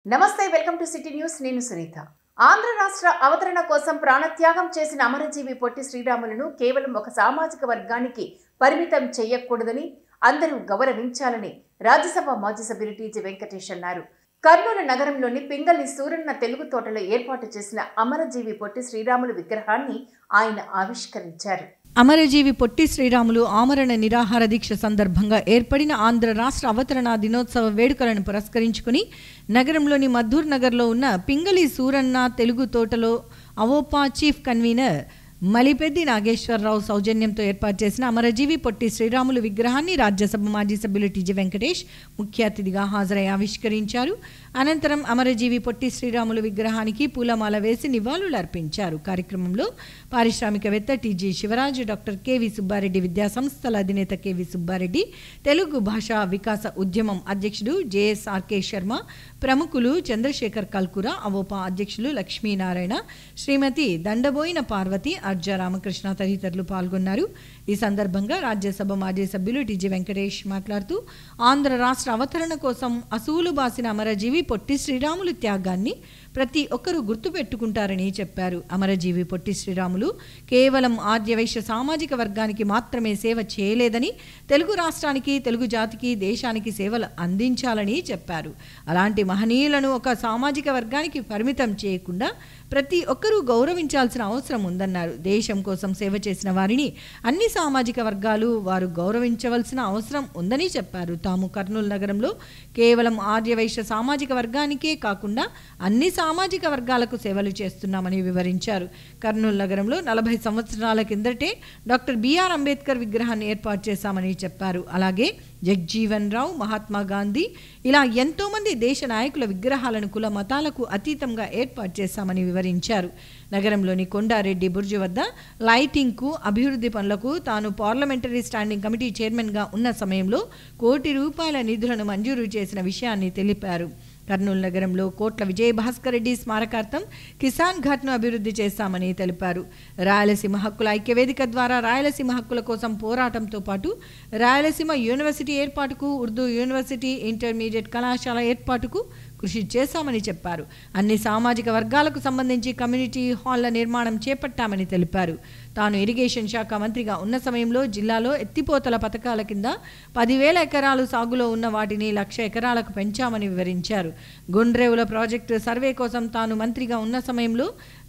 నమస్తే welcome to city news నేను సునీత ఆంధ్ర రాష్ట్ర అవతరణ కోసం ప్రాణత్యాగం చేసిన అమరజీవి పొట్టి శ్రీరాములను కేవలం ఒక సామాజిక వర్గానికి పరిమితం చేయకూడదని అందరూ గౌరవించాలని రాజ్యసభ మాజీ సభ్యులు టీజీ వెంకటేష్ అన్నారు. కర్నూలు నగరంలోని పింగళి సూరన్న తెలుగు తోటలో ఏర్పాటు చేసిన అమరజీవి పొట్టి శ్రీరాములు విగ్రహాన్ని ఆయన ఆవిష్కరించారు. అమరజీవి పొట్టి శ్రీరాములు ఆమరణ నిరాహార దీక్ష సందర్భంగా ఏర్పడిన ఆంధ్ర రాష్ట్ర అవతరణ దినోత్సవ వేడుకలను పురస్కరించుకుని నగరంలోని మద్దూర్ నగర్లో ఉన్న పింగళి సూరన్న తెలుగు తోటలో అవోపా చీఫ్ కన్వీనర్ మలిపెద్ది నాగేశ్వరరావు సౌజన్యంతో ఏర్పాటు చేసిన అమరజీవి పొట్టి శ్రీరాములు విగ్రహాన్ని రాజ్యసభ మాజీ సభ్యులు టీజీ వెంకటేష్ ముఖ్య అతిథిగా హాజరై ఆవిష్కరించారు. అనంతరం అమరజీవి పొట్టి శ్రీరాములు విగ్రహానికి పూలమాల వేసి నివాళులు అర్పించారు. కార్యక్రమంలో పారిశ్రామికవేత్త TG Sivaraj, doctor KV Subbareddy, విద్యా సంస్థల అధినేత కెవి సుబ్బారెడ్డి, తెలుగు భాషా వికాస ఉద్యమం అధ్యక్షుడు జేఎస్ఆర్కే శర్మ, ప్రముఖులు చంద్రశేఖర్ కల్కురా, అవోపా అధ్యక్షులు లక్ష్మీనారాయణ, శ్రీమతి దండబోయిన పార్వతి, అర్జా రామకృష్ణ తదితరులు పాల్గొన్నారు. ఈ సందర్భంగా రాజ్యసభ మాజీ సభ్యులు టీజీ వెంకటేష్ మాట్లాడుతూ ఆంధ్ర రాష్ట్ర అవతరణ కోసం అసూలు బాసిన అమరజీవి పొట్టి శ్రీరాములు త్యాగాన్ని ప్రతి ఒక్కరూ గుర్తుపెట్టుకుంటారని చెప్పారు. అమరజీవి పొట్టి శ్రీరాములు కేవలం ఆర్యవైశ్య సామాజిక వర్గానికి మాత్రమే సేవ చేయలేదని, తెలుగు రాష్ట్రానికి, తెలుగు జాతికి, దేశానికి సేవలు అందించాలని చెప్పారు. అలాంటి మహనీయులను ఒక సామాజిక వర్గానికి పరిమితం చేయకుండా ప్రతి ఒక్కరూ గౌరవించాల్సిన అవసరం ఉందన్నారు. దేశం కోసం సేవ చేసిన వారిని అన్ని సామాజిక వర్గాలు వారు గౌరవించవలసిన అవసరం ఉందని చెప్పారు. తాము కర్నూలు నగరంలో కేవలం ఆర్యవైశ్య సామాజిక వర్గానికే కాకుండా అన్ని సామాజిక వర్గాలకు సేవలు చేస్తున్నామని వివరించారు. కర్నూలు నగరంలో 40 సంవత్సరాల కిందటే డాక్టర్ బిఆర్ అంబేద్కర్ విగ్రహాన్ని ఏర్పాటు చేశామని చెప్పారు. అలాగే జగ్జీవన్ రావు, మహాత్మా గాంధీ ఇలా ఎంతోమంది దేశ నాయకుల విగ్రహాలను కుల మతాలకు అతీతంగా ఏర్పాటు చేశామని వివరించారు. నగరంలోని కొండారెడ్డి బుర్జు వద్ద లైటింగ్కు, అభివృద్ధి పనులకు తాను పార్లమెంటరీ స్టాండింగ్ కమిటీ చైర్మన్గా ఉన్న సమయంలో ₹1 కోటి నిధులను మంజూరు చేసిన విషయాన్ని తెలిపారు. కర్నూలు నగరంలో కోట్ల విజయభాస్కర్ రెడ్డి స్మారకార్థం కిసాన్ ఘాట్ను అభివృద్ధి చేశామని తెలిపారు. రాయలసీమ హక్కుల ఐక్యవేదిక ద్వారా రాయలసీమ హక్కుల కోసం పోరాటంతో పాటు రాయలసీమ యూనివర్సిటీ ఏర్పాటుకు, ఉర్దూ యూనివర్సిటీ, ఇంటర్మీడియట్ కళాశాల ఏర్పాటుకు కృషి చేశామని చెప్పారు. అన్ని సామాజిక వర్గాలకు సంబంధించి కమ్యూనిటీ హాళ్ల నిర్మాణం చేపట్టామని తెలిపారు. తాను ఇరిగేషన్ శాఖ మంత్రిగా ఉన్న సమయంలో జిల్లాలో ఎత్తిపోతల పథకాల కింద 10,000 ఎకరాలు సాగులో ఉన్న వాటిని 1,00,000 ఎకరాలకు పెంచామని వివరించారు. గుండ్రేవుల ప్రాజెక్టు సర్వే కోసం తాను మంత్రిగా ఉన్న సమయంలో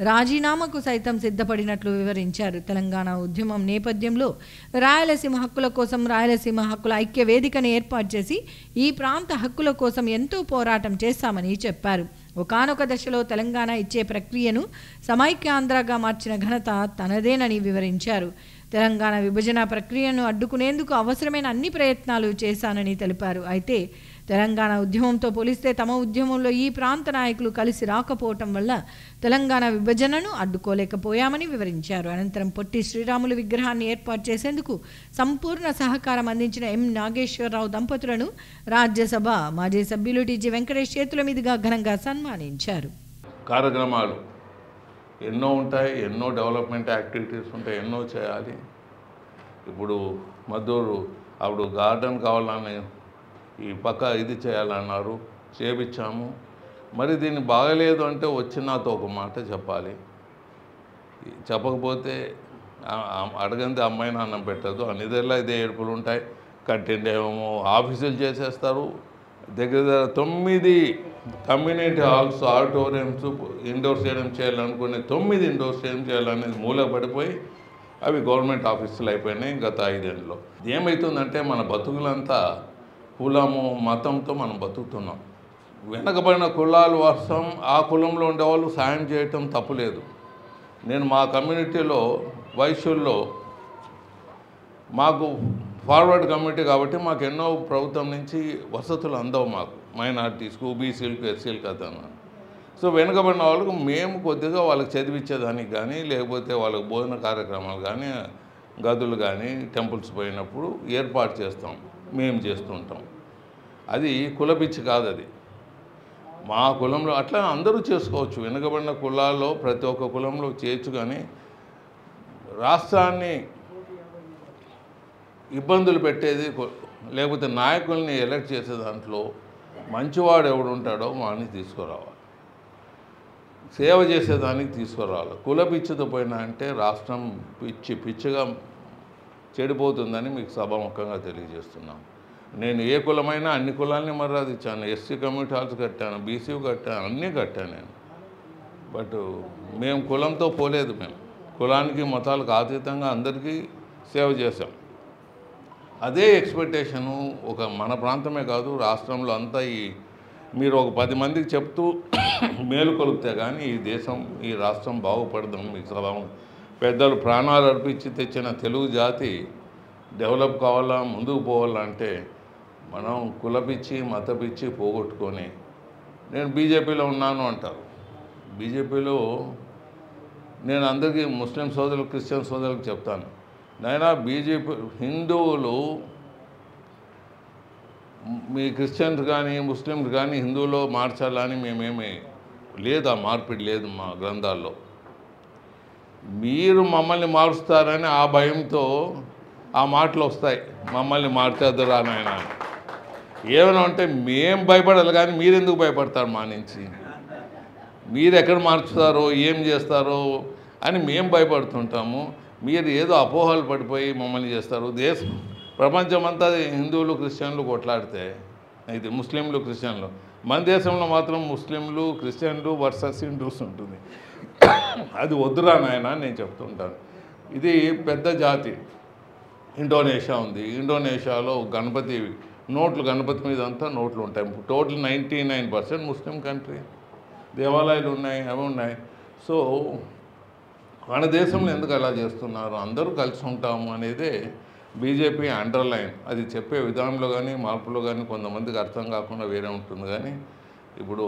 రాజీనామాకు సైతం సిద్ధపడినట్లు వివరించారు. తెలంగాణ ఉద్యమం నేపథ్యంలో రాయలసీమ హక్కుల కోసం రాయలసీమ హక్కుల ఐక్య వేదికను ఏర్పాటు చేసి ఈ ప్రాంత హక్కుల కోసం ఎంతో పోరాటం చేశామని చెప్పారు. ఒకానొక దశలో తెలంగాణ ఇచ్చే ప్రక్రియను సమైక్యాంధ్రగా మార్చిన ఘనత తనదేనని వివరించారు. తెలంగాణ విభజన ప్రక్రియను అడ్డుకునేందుకు అవసరమైన అన్ని ప్రయత్నాలు చేశానని తెలిపారు. అయితే తెలంగాణ ఉద్యమంతో పోలిస్తే తమ ఉద్యమంలో ఈ ప్రాంత నాయకులు కలిసి రాకపోవటం వల్ల తెలంగాణ విభజనను అడ్డుకోలేకపోయామని వివరించారు. అనంతరం పొట్టి శ్రీరాములు విగ్రహాన్ని ఏర్పాటు చేసేందుకు సంపూర్ణ సహకారం అందించిన ఎం నాగేశ్వరరావు దంపతులను రాజ్యసభ మాజీ సభ్యులు టీజీ వెంకటేష్ చేతుల మీదుగా ఘనంగా సన్మానించారు. కార్యక్రమాలు ఎన్నో ఉంటాయి, ఎన్నో డెవలప్మెంట్ యాక్టివిటీస్ ఉంటాయి, ఎన్నో చేయాలి. ఇప్పుడు మద్దూరు అప్పుడు గార్డెన్ కావాలని ఈ పక్క ఇది చేయాలన్నారు, చేపించాము. మరి దీన్ని బాగలేదు అంటే వచ్చి నాతో ఒక మాట చెప్పాలి. చెప్పకపోతే అడగంది అమ్మాయి అన్నం పెట్టదు. అన్నిదల్లా ఇదే ఏడుపులు ఉంటాయి. కట్టిండేమో ఆఫీసులు చేసేస్తారు. దగ్గర 9 community halls, auditoriums, indoor stadium చేయాలనుకునే 9 ఇండోర్ స్టేడియం చేయాలనేది మూల పడిపోయి అవి గవర్నమెంట్ ఆఫీసులు అయిపోయినాయి గత 5 ఏళ్ళలో. ఏమవుతుందంటే మన బతుకులంతా కులము, మతంతో మనం బతుకుతున్నాం. వెనకబడిన కులాల వర్షం ఆ కులంలో ఉండేవాళ్ళు సాయం చేయటం తప్పులేదు. నేను మా కమ్యూనిటీలో వైశ్యుల్లో మాకు ఫార్వర్డ్ కమ్యూనిటీ కాబట్టి మాకు ఎన్నో ప్రభుత్వం నుంచి వసతులు అందవు. మాకు మైనార్టీస్కు, బీసీలకు, ఎస్సీలకు అతను. సో వెనుకబడిన వాళ్ళకు మేము కొద్దిగా వాళ్ళకి చదివించేదానికి కానీ, లేకపోతే వాళ్ళకి భోజన కార్యక్రమాలు కానీ, గదులు కానీ, టెంపుల్స్ పోయినప్పుడు ఏర్పాటు చేస్తాం, మేము చేస్తుంటాం. అది కులపిచ్చి కాదు. అది మా కులంలో అట్లా అందరూ చేసుకోవచ్చు. వెనుకబడిన కులాల్లో ప్రతి ఒక్క కులంలో చేయొచ్చు. కానీ రాష్ట్రాన్ని ఇబ్బందులు పెట్టేది, లేకపోతే నాయకుల్ని ఎలక్ట్ చేసే దాంట్లో మంచివాడు ఎవడు ఉంటాడో వాడిని తీసుకురావాలి, సేవ చేసేదానికి తీసుకురావాలి. కుల పిచ్చితో పోయినా అంటే రాష్ట్రం పిచ్చిగా చెడిపోతుందని మీకు సభాముఖంగా తెలియజేస్తున్నాం. నేను ఏ కులమైనా అన్ని కులాలని మర్యాదించాను. ఎస్సీ కమ్యూనిటీ హాల్స్ కట్టాను, బీసీ కట్టాను, అన్నీ కట్టాను నేను. బట్ మేము కులంతో పోలేదు. మేము కులానికి మతాలకు అతీతంగా అందరికీ సేవ చేశాం. అదే ఎక్స్పెక్టేషను ఒక మన ప్రాంతమే కాదు రాష్ట్రంలో అంతా మీరు ఒక 10 మందికి చెప్తూ మేలు కొలిపితే కానీ ఈ దేశం ఈ రాష్ట్రం బాగుపడదాం. మీకు సభ పెద్దలు ప్రాణాలు అర్పించి తెచ్చిన తెలుగు జాతి డెవలప్ కావాలా, ముందుకు పోవాలంటే మనం కులపిచ్చి మతపిచ్చి పోగొట్టుకొని నేను బీజేపీలో ఉన్నాను అంటారు. బీజేపీలో నేను అందరికీ ముస్లిం సోదరులు క్రిస్టియన్ సోదరులకు చెప్తాను, నైనా బీజేపీ హిందువులు మీ క్రిస్టియన్స్ కానీ ముస్లింస్ కానీ హిందువులో మార్చాలని మేమేమి లేదు, ఆ మార్పిడి లేదు మా గ్రంథాల్లో. మీరు మమ్మల్ని మారుస్తారని ఆ భయంతో ఆ మాటలు వస్తాయి, మమ్మల్ని మార్చేద్దరా నాయన. ఏమైనా ఉంటే మేం భయపడాలి కానీ మీరెందుకు భయపడతారు మా నుంచి? మీరు ఎక్కడ మార్చుతారో ఏం చేస్తారో అని మేము భయపడుతుంటాము. మీరు ఏదో అపోహలు పడిపోయి మమ్మల్ని చేస్తారు. ప్రపంచమంతా హిందువులు క్రిస్టియన్లు కొట్లాడితే ఇది ముస్లింలు క్రిస్టియన్లు, మన దేశంలో మాత్రం ముస్లింలు క్రిస్టియన్లు వర్సెస్ హిందూస్ ఉంటుంది. అది వద్దురా నాయన నేను చెప్తుంటాను. ఇది పెద్ద జాతి. ఇండోనేషియా ఉంది, ఇండోనేషియాలో గణపతి గణపతి మీద అంతా నోట్లు ఉంటాయి. టోటల్ 99% ముస్లిం కంట్రీ, దేవాలయాలు ఉన్నాయి, అవి ఉన్నాయి. సో మన దేశంలో ఎందుకు అలా చేస్తున్నారు? అందరూ కలిసి ఉంటాము అనేదే బీజేపీ అండర్లైన్. అది చెప్పే విధానంలో కానీ మార్పులో కానీ కొంతమందికి అర్థం కాకుండా వేరే ఉంటుంది. కానీ ఇప్పుడు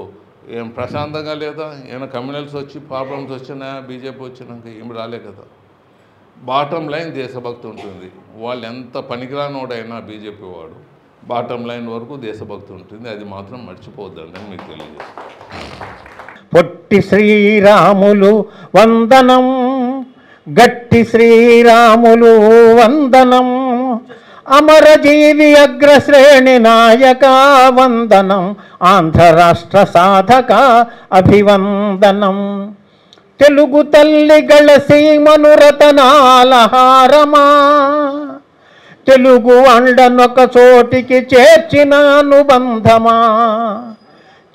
ఏం ప్రశాంతంగా లేదా? ఏమైనా కమ్యూనల్స్ వచ్చి ప్రాబ్లమ్స్ వచ్చినా బీజేపీ వచ్చినాక ఏమి రాలే కదా. బాటమ్ లైన్ దేశభక్తి ఉంటుంది. వాళ్ళు ఎంత పనికిరానోడైనా బీజేపీ వాడు బాటమ్ లైన్ వరకు దేశభక్తి ఉంటుంది. అది మాత్రం మర్చిపోద్దని మీకు తెలియజేస్తాను. పొట్టి శ్రీరాములు వందనం, గట్టి శ్రీరాములు వందనం, అమరజీవి అగ్రశ్రేణి నాయక వందనం, ఆంధ్ర రాష్ట్ర సాధక అభివందనం, తెలుగు తల్లి గళసీమను రతనాల హారమా, తెలుగు అండనొక చోటికి చేర్చిన అనుబంధమా,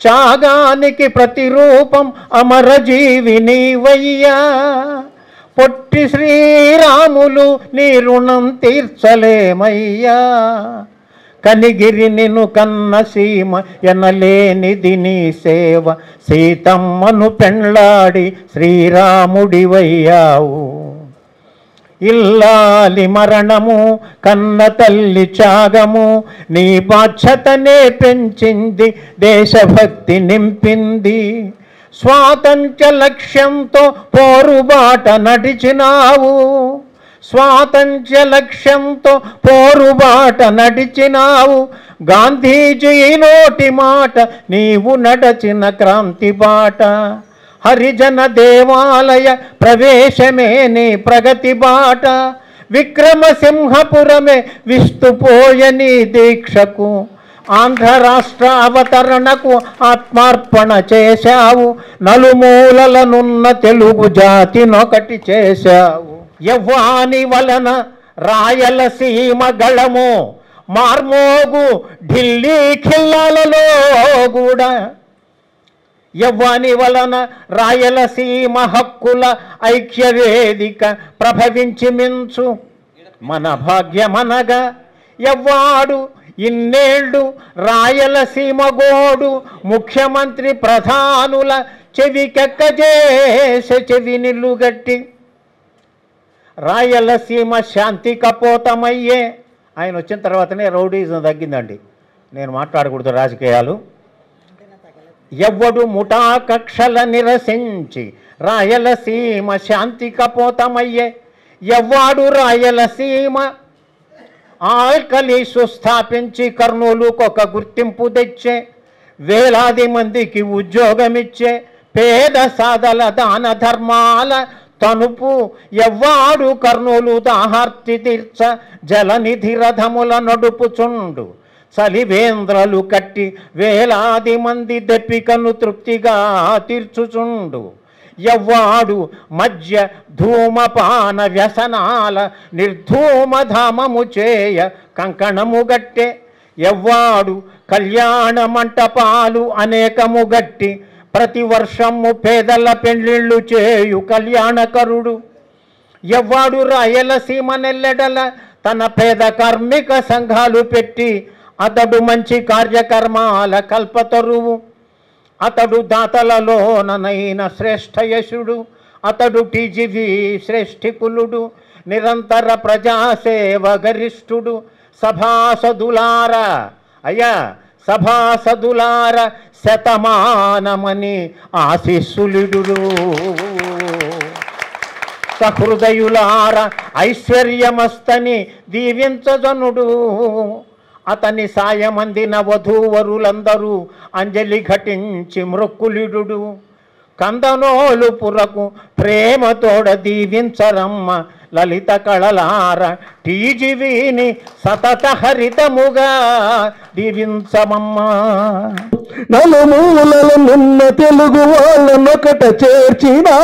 త్యాగానికి ప్రతిరూపం అమరజీవి నీవయ్యా, పొట్టి శ్రీరాములు నీ రుణం తీర్చలేమయ్యా, కనిగిరి నిన్ను కన్న సీమ ఎనలేనిది నీ సేవ, సీతమ్మను పెండ్లాడి శ్రీరాముడివయ్యావు, ఇల్లాలి మరణము కన్న తల్లి త్యాగము నీ బాధ్యతనే పెంచింది, దేశభక్తి నింపింది, స్వాతంత్ర్య లక్ష్యంతో పోరుబాట నడిచినావు, స్వాతంత్ర్య లక్ష్యంతో పోరుబాట నడిచినావు, గాంధీజీ నోటి మాట నీవు నడచిన క్రాంతి బాట, హరిజన దేవాలయ ప్రవేశమే నీ ప్రగతి బాట, విక్రమసింహపురమే విస్తుపోయని దీక్షకు, ఆంధ్ర రాష్ట్ర అవతరణకు ఆత్మార్పణ చేశావు, నలుమూలలనున్న తెలుగు జాతినొకటి చేశావు, యవ్వాని వలన రాయలసీమ గళము మార్మోగు ఢిల్లీ ఖిల్లాలలో కూడా, యవ్వాని వలన రాయలసీమ హక్కుల ఐక్యవేదిక ప్రభవించి మించు మన భాగ్యమనగా, యవ్వాడు ఇన్నేళ్ళు రాయలసీమ గోడు ముఖ్యమంత్రి ప్రధానుల చెవికెక్కజేసే చెవి నిల్లుగట్టి, రాయలసీమ శాంతి కపోతమయ్యే. ఆయన వచ్చిన తర్వాతనే రౌడీజం తగ్గిందండి. నేను మాట్లాడకూడదు రాజకీయాలు. ఎవ్వడు ముఠా కక్షల నిరసించి రాయలసీమ శాంతి కపోతమయ్యే, ఎవ్వాడు రాయలసీమ ఆల్కలీసు స్థాపించి కర్నూలుకు ఒక గుర్తింపు తెచ్చే, వేలాది మందికి ఉద్యోగమిచ్చే, పేద సాధల దాన ధర్మాల తనుపు ఎవ్వాడు కర్నూలు దాహార్తి తీర్చ జలనిధి రథముల నడుపుచుండు, సలివేంద్రలు కట్టి వేలాది మంది దెప్పికను తృప్తిగా తీర్చుచుండు. ఎవ్వాడు మధ్య ధూమపాన వ్యసనాల నిర్ధూమధామము చేయ కంకణము గట్టె. ఎవ్వాడు కళ్యాణ మంటపాలు అనేకము గట్టి ప్రతి వర్షము పేదల పెండ్లిళ్ళు చేయు కళ్యాణకరుడు. ఎవ్వాడు రాయలసీమ నెల్లెడల తన పేద కార్మిక సంఘాలు పెట్టి అతడు మంచి కార్యక్రమాల కల్పతరువు. అతడు దాతలలోననైన శ్రేష్ఠ యశుడు. అతడు టీజీవీ శ్రేష్ఠికులుడు. నిరంతర ప్రజాసేవ గరిష్ఠుడు. సభాసదులార అయ్యా సభాసదులార శతమానమని ఆశీస్సులుడు. సహృదయులార ఐశ్వర్యమస్తని దీవించజనుడు. అతని సాయమందిన వధూవరులందరూ అంజలి ఘటించి మృక్కులిడు. కందనోలు పురకు ప్రేమతోడ దీవించరమ్మ లలిత కళలార టీజీవీని సతత హరితముగా దీవించమమ్మ. నలుమూలలనున్న తెలుగు వాళ్ళనొకట చేర్చినా,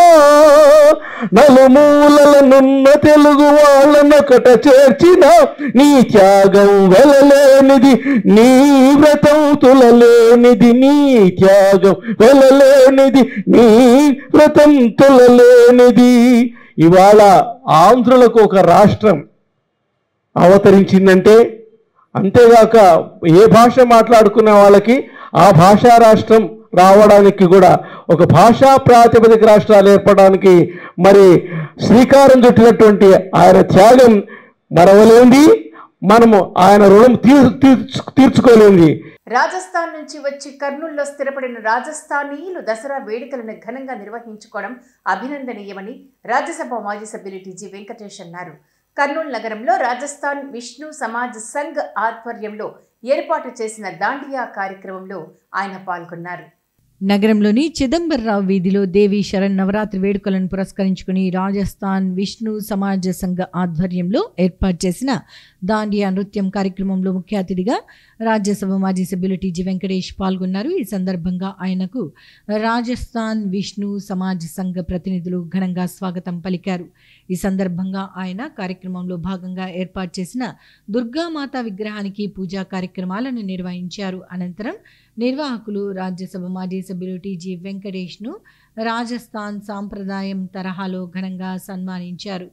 నలుమూలలనున్న తెలుగు వాళ్ళనొకట చేర్చినా, నీ త్యాగం వెలలేనిది, నీ వ్రతం తులలేనిది. నీ త్యాగం వెలలేనిది, నీ వ్రతం తులలేనిది. ఇవాళ ఆంధ్రులకు ఒక రాష్ట్రం అవతరించిందంటే, అంతేగాక ఏ భాష మాట్లాడుకునే వాళ్ళకి ఆ భాషా రాష్ట్రం రావడానికి కూడా ఒక భాషా ప్రాతిపదిక రాష్ట్రాలు ఏర్పడడానికి మరి శ్రీకారం చుట్టినటువంటి ఆయన త్యాగం మరవలేంది. మనము ఆయన రుణం తీర్చుకోలేంది. రాజస్థాన్ నుంచి వచ్చి కర్నూలులో స్థిరపడిన రాజస్థానీయులు దసరా వేడుకలను ఘనంగా నిర్వహించుకోవడం అభినందనీయమని రాజ్యసభ మాజీ సభ్యులు టీజీ వెంకటేష్ అన్నారు. కర్నూలు నగరంలో రాజస్థాన్ విష్ణు సమాజ్ సంఘ్ ఆధ్వర్యంలో ఏర్పాటు చేసిన దాండియా కార్యక్రమంలో ఆయన పాల్గొన్నారు. నగరంలోని చిదంబరరావు వీధిలో దేవి శరణ్ నవరాత్రి వేడుకలను పురస్కరించుకుని రాజస్థాన్ విష్ణు సమాజ్ సంఘ ఆధ్వర్యంలో ఏర్పాటు చేసిన దాండియా నృత్యం కార్యక్రమంలో ముఖ్య అతిథిగా రాజ్యసభ మాజీ సభ్యులు టీజీ వెంకటేష్ పాల్గొన్నారు. ఈ సందర్భంగా ఆయనకు రాజస్థాన్ విష్ణు సమాజ్ సంఘ ప్రతినిధులు ఘనంగా స్వాగతం పలికారు. ఈ సందర్భంగా ఆయన కార్యక్రమంలో భాగంగా ఏర్పాటు చేసిన దుర్గామాత విగ్రహానికి పూజా కార్యక్రమాలను నిర్వహించారు. అనంతరం నిర్వాహకులు రాజ్యసభ మాజీ సభ్యులు టీజీ వెంకటేష్ను రాజస్థాన్ సాంప్రదాయం తరహాలో ఘనంగా సన్మానించారు.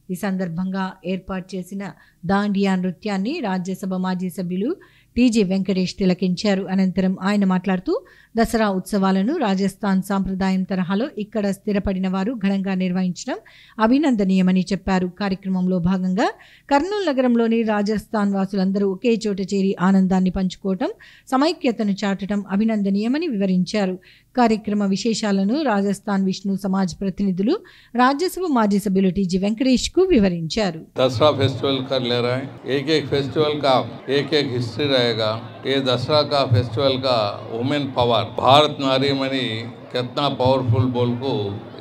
ఈ సందర్భంగా ఏర్పాటు చేసిన దాండియా నృత్యాన్ని రాజ్యసభ మాజీ సభ్యులు టీజీ వెంకటేష్ తిలకించారు. అనంతరం ఆయన మాట్లాడుతూ దసరా ఉత్సవాలను రాజస్థాన్ సాంప్రదాయం తరహాలో ఇక్కడ స్థిరపడిన వారు ఘనంగా నిర్వహించడం అభినందనీయమని చెప్పారు. కార్యక్రమంలో భాగంగా కర్నూలు నగరంలోని రాజస్థాన్ వాసులందరూ ఒకే చోట చేరి ఆనందాన్ని పంచుకోవటం, సమైక్యతను చాటడం అభినందనీయమని వివరించారు. కార్యక్రమ విశేషాలను రాజస్థాన్ విష్ణు సమాజ్ ప్రతినిధులు రాజ్యసభ మాజీ సభ్యులు టీజీ వెంకటేష్ కు వివరించారు. दसरा फेस्टिवल कर ले रहे हैं, एक एक फेस्टिवल का एक एक हिस्ट्री रहेगा. ये दसरा का फेस्टिवल का वुमेन पावर, भारत नारी मनी कितना पावरफुल बोल को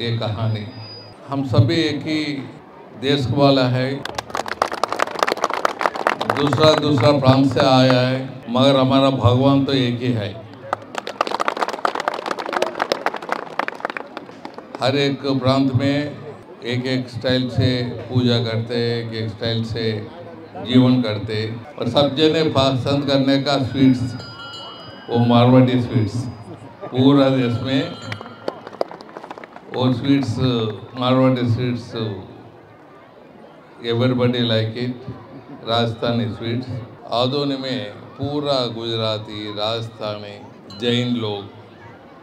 ये कहानी. हम सभी एक ही देश वाला है, दूसरा प्रांत से आया है, मगर हमारा भगवान तो एक ही है. हर एक प्रांत में एक एक स्टाइल से पूजा करते, एक एक स्टाइल से जीवन करते, और सब जने पसंद करने का स्वीट्स वो मारवाड़ी स्वीट्स. पूरा देश में वो sweets Marwari sweets everybody like it. Rajasthani sweets Adoni में पूरा गुजराती, राजस्थानी, जैन लोग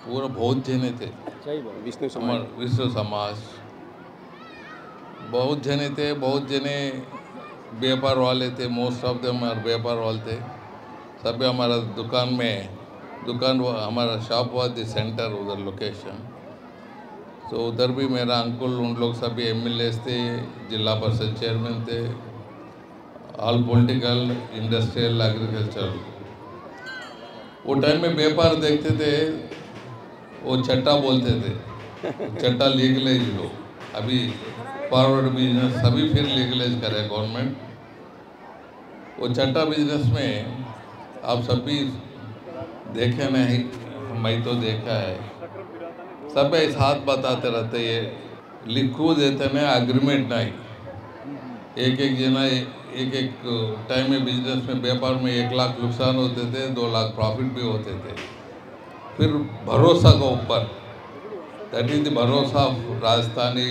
पूरा बहुत जने थे. विष्णु समाज बहुत जने थे, बहुत जने व्यापार वाले थे. मोस्ट ऑफ देम आर व्यापार वाले थे. सभी हमारा दुकान हमारा शॉप हुआ द सेंटर उधर लोकेशन. तो उधर भी मेरा अंकुल, उन लोग सभी एमएलएस थे, जिला परिषद चेयरमैन थे, ऑल पॉलिटिकल, इंडस्ट्रियल, एग्रीकल्चर. वो टाइम में व्यापार देखते थे, वो चट्टा बोलते थे, चट्टा लीगलाइज लो. अभी फॉरवर्ड बिजनेस सभी फिर लीगलाइज करे गवर्नमेंट. वो चट्टा बिजनेस में आप सभी देखे नहीं, मैं तो देखा है, सब एक साथ बताते रहते, ये लिखू देते नहीं, एग्रीमेंट नहीं। एक जना एक टाइम में बिजनेस में व्यापार में 1 लाख नुकसान होते थे, 2 लाख प्रॉफिट भी होते थे। फिर भरोसा के ऊपर, दैट इज द भरोसा राजस्थानी,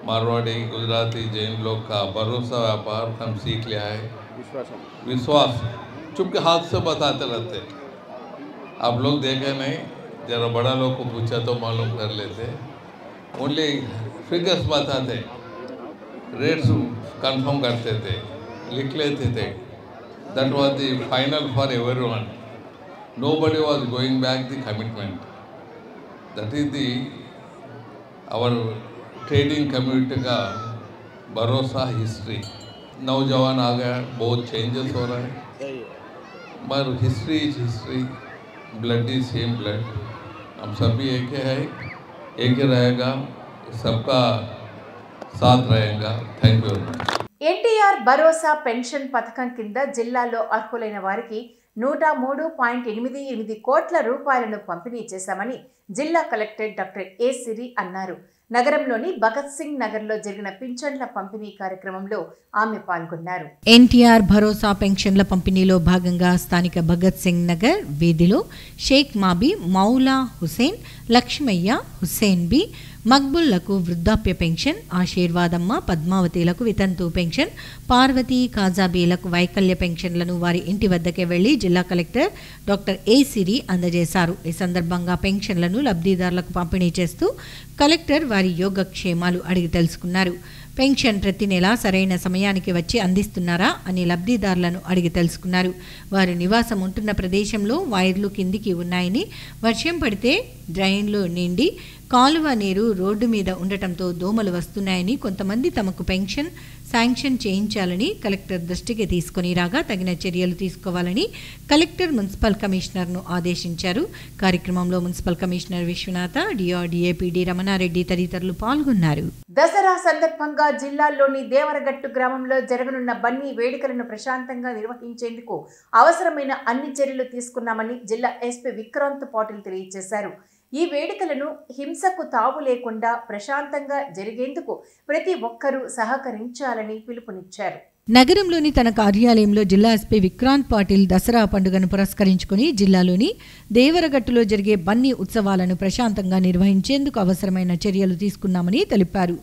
मारवाड़ी, गुजराती, जैन लोग का भरोसा व्यापार हम सीख लिया है। विश्वास चुपके हाथ से बताते रहते, आप लोग देखे नहीं, जरा बड़ा लोग को पूछा तो मालूम कर लेते। ओनली फिगर्स बताते, रेट्स कंफर्म करते थे, लिख लेते थे। That was the final for everyone, nobody was going back the commitment. That is the our trading community का भरोसा, हिस्ट्री। नौजवान आ गया, बहुत चेंजेस हो रहे हैं, पर history is history, blood is same blood. हम सभी एक है, एक ही रहेगा, सबका साथ रहेगा। Thank you. NTR Bharosa pension పథకం కింద జిల్లాలో అర్హులైన వారికి 103.88 కోట్ల రూపాయలను పంపిణీ చేశామని జిల్లా కలెక్టర్ డాక్టర్ ఏ సిరి అన్నారు. నగరంలోని భగత్ సింగ్ నగర్లో జరిగిన పింఛన్ల పంపిణీ కార్యక్రమంలో ఆమె పాల్గొన్నారు. ఎన్టీఆర్ భరోసా పెన్షన్ల పంపిణీలో భాగంగా స్థానిక భగత్ సింగ్ నగర్ వీధిలో షేక్ మాబీ, మౌలా హుసేన్, లక్ష్మయ్య, హుసేన్ బి, మక్బుల్లకు వృద్ధాప్య పెన్షన్, ఆశీర్వాదమ్మ, పద్మావతిలకు వితంతు పెన్షన్, పార్వతి, కాజాబీలకు వైకల్య పెన్షన్లను వారి ఇంటి వద్దకే వెళ్లి జిల్లా కలెక్టర్ డాక్టర్ ఏ సిరి అందజేశారు. ఈ సందర్భంగా పెన్షన్లను లబ్ధిదారులకు పంపిణీ చేస్తూ కలెక్టర్ వారి యోగక్షేమాలు అడిగి తెలుసుకున్నారు. పెన్షన్ ప్రతి నెల సరైన సమయానికి వచ్చి అందిస్తున్నారా అని లబ్ధిదారులను అడిగి తెలుసుకున్నారు. వారు నివాసం ఉంటున్న ప్రదేశంలో వైర్లు కిందికి ఉన్నాయని, వర్షం పడితే డ్రైన్లు నిండి కాలువ నీరు రోడ్డు మీద ఉండటంతో దోమలు వస్తున్నాయని, కొంతమంది తమకు పెన్షన్ శాంక్షన్ చేయించాలని కలెక్టర్ దృష్టికి తీసుకుని రాగా తగిన చర్యలు తీసుకోవాలని కలెక్టర్ మున్సిపల్ కమిషనర్ను ఆదేశించారు. కార్యక్రమంలో municipal commissioner Viswanatha, DRDA PD Ramanareddy తదితరులు పాల్గొన్నారు. దసరా సందర్భంగా జిల్లాలోని దేవరగట్టు గ్రామంలో జరగనున్న బన్నీ వేడుకలను ప్రశాంతంగా నిర్వహించేందుకు అవసరమైన అన్ని చర్యలు తీసుకున్నామని జిల్లా ఎస్పీ విక్రాంత్ పాటిల్ తెలియజేశారు. ఈ వేడుకలను హింసకు తావు లేకుండా ప్రశాంతంగా జరిగేందుకు ప్రతి ఒక్కరూ సహకరించాలని పిలుపునిచ్చారు. నగరంలోని తన కార్యాలయంలో జిల్లా ఎస్పీ విక్రాంత్ పాటిల్ దసరా పండుగను పురస్కరించుకుని జిల్లాలోని దేవరగట్టులో జరిగే బన్నీ ఉత్సవాలను ప్రశాంతంగా నిర్వహించేందుకు అవసరమైన చర్యలు తీసుకున్నామని తెలిపారు.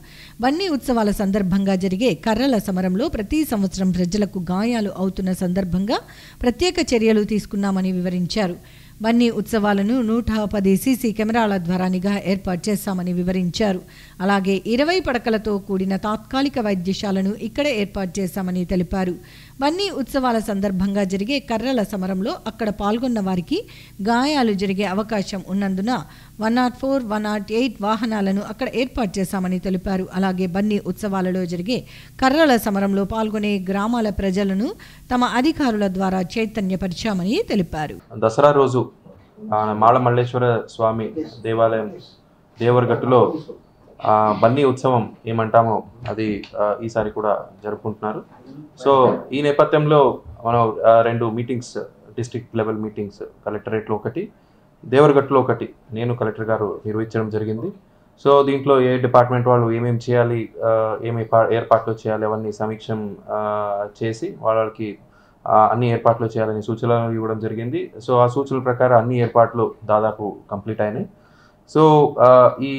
బన్నీ ఉత్సవాల సందర్భంగా జరిగే కర్రల సమరంలో ప్రతి సంవత్సరం ప్రజలకు గాయాలు అవుతున్న సందర్భంగా ప్రత్యేక చర్యలు తీసుకున్నామని వివరించారు. బన్నీ ఉత్సవాలను 110 సీసీ కెమెరాల ద్వారా నిఘా ఏర్పాటు చేశామని వివరించారు. అలాగే 20 పడకలతో కూడిన తాత్కాలిక వైద్యశాలను ఇక్కడే ఏర్పాటు చేశామని తెలిపారు. బన్నీ ఉత్సవాల సందర్భంగా జరిగే కర్రల సమరంలో అక్కడ పాల్గొన్న వారికి గాయాలు జరిగే అవకాశం ఉన్నందున 104, 108 వాహనాలను అక్కడ ఏర్పాటు చేశామని తెలిపారు. అలాగే బన్నీ ఉత్సవాలలో జరిగే కర్రల సమరంలో పాల్గొనే గ్రామాల ప్రజలను తమ అధికారుల ద్వారా చైతన్యపరిచామని తెలిపారు. దసరా రోజు మాళ మల్లేశ్వర స్వామి దేవాలయం దేవరగట్టులో బన్నీ ఉత్సవం ఏమంటామో అది ఈసారి కూడా జరుపుకుంటున్నారు. సో ఈ నేపథ్యంలో మనం 2 మీటింగ్స్, డిస్ట్రిక్ట్ లెవెల్ మీటింగ్స్ కలెక్టరేట్లో ఒకటి, దేవరగట్టులో ఒకటి నేను కలెక్టర్ గారు నిర్వహించడం జరిగింది. సో దీంట్లో ఏ డిపార్ట్మెంట్ వాళ్ళు ఏమేమి చేయాలి, ఏమి ఏర్పాట్లు చేయాలి అవన్నీ సమీక్షం చేసి వాళ్ళకి అన్ని ఏర్పాట్లు చేయాలని సూచనలు ఇవ్వడం జరిగింది. సో ఆ సూచనల ప్రకారం అన్ని ఏర్పాట్లు దాదాపు కంప్లీట్ అయినాయి. సో ఈ